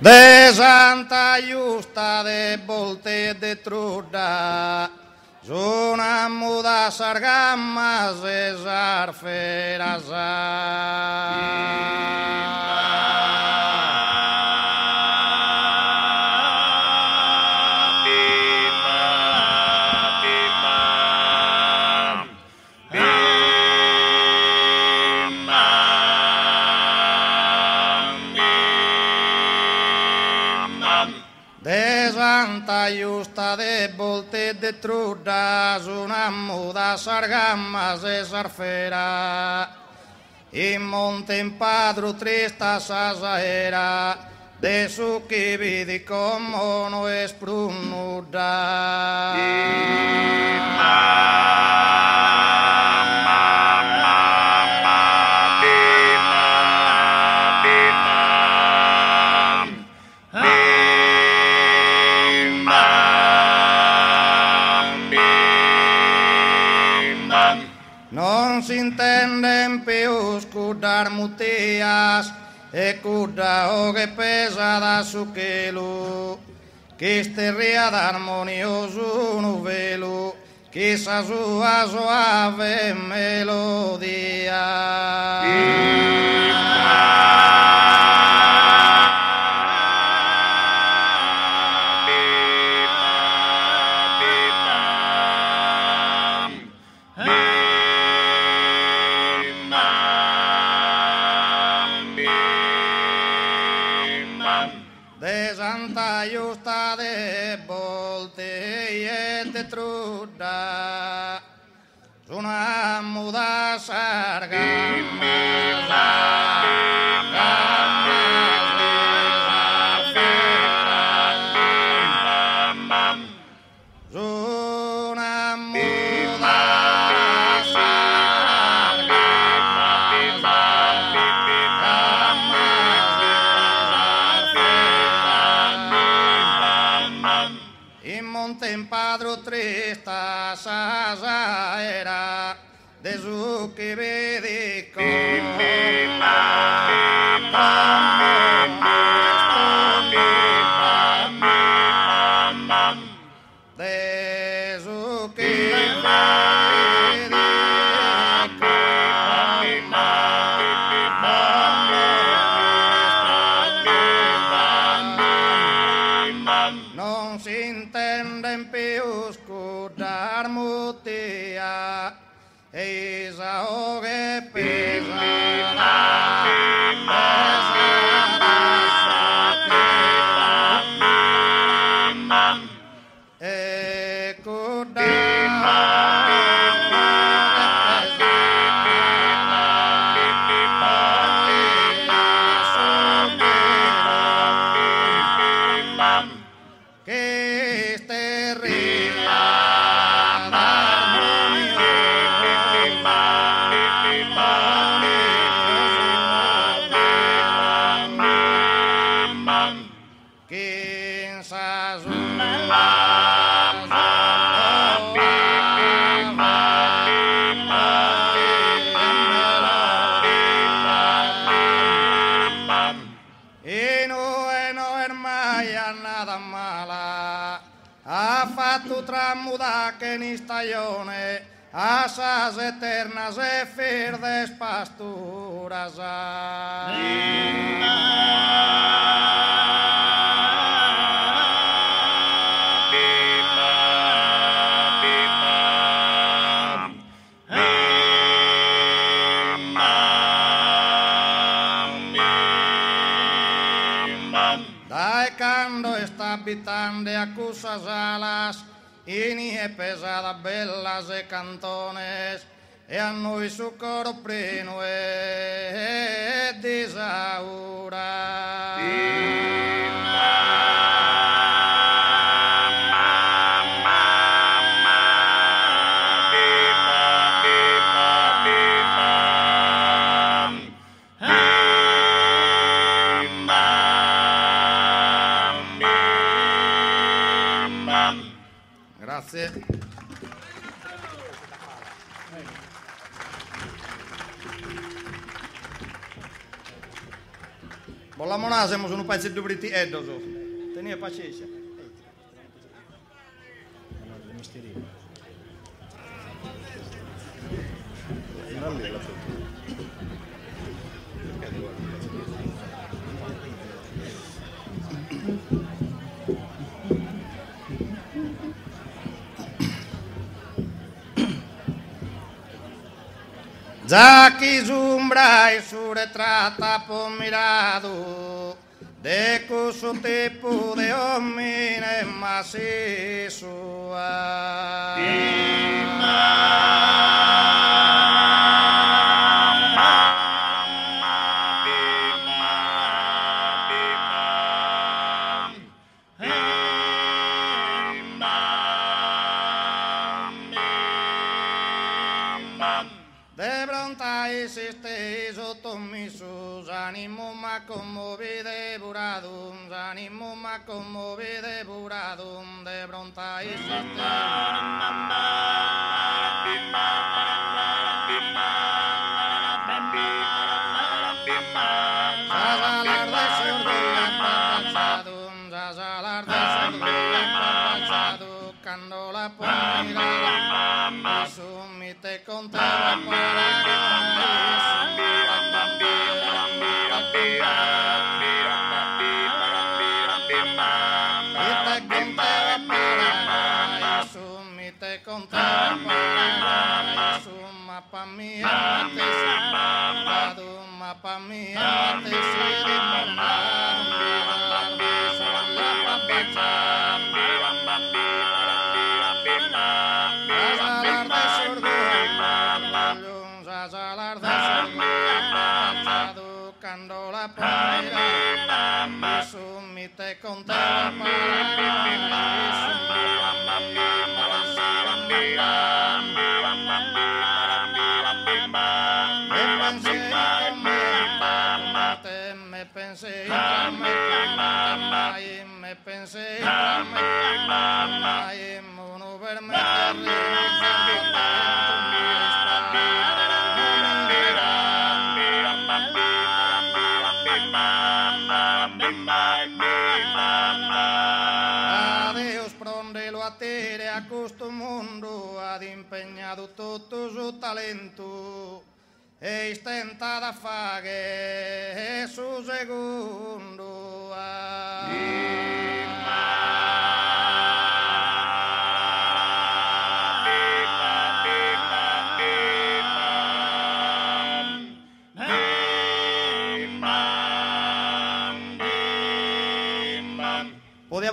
De Santa Justa de Volte de Truda, una muda sargammas e sarferasa. De Santa Justa de Volte de Trudas, una muda sargammas e sarfera, in monte in padru trista sasaera, de su che vidi come no esprunnuda. Non si intenden più scudar mutias e cuda o che pesa da su chelu, che sterria d'armonioso un velo, che sa sua suave melodia. De Santa Justa de Volte e de Truda, una muda in padro trista sasaera, de su che vedi de su che non si intenden più scudar mutia e isa o che pesa e che sterria che sa e no è mai nada mala, ha fatto tramudà che in stagione asas eternas e firdes pasturas. Dai cando sta abitando a cusas alas, ini e pesada bellas e cantones, e a noi su coro prino e disaura. Grazie. Vogliamo hacemos un pezzo di briti edoso. Tenía pazienza. Ya que zumbra y su retrata por mirado de que su tipo de hombre es macizo. De pronto hiciste sotto mis sus ánimos más conmoví depurado, ánimos más conmoví depurado, de pronto hiciste cuando la ponga te contaba para mí mapa mí cuando la ponga su mi te contaba me pensé me pensé mono verme Adeus prondelo a tere a questo mondo ad impegnato tutto suo talento e stenta da fare su secondo Podía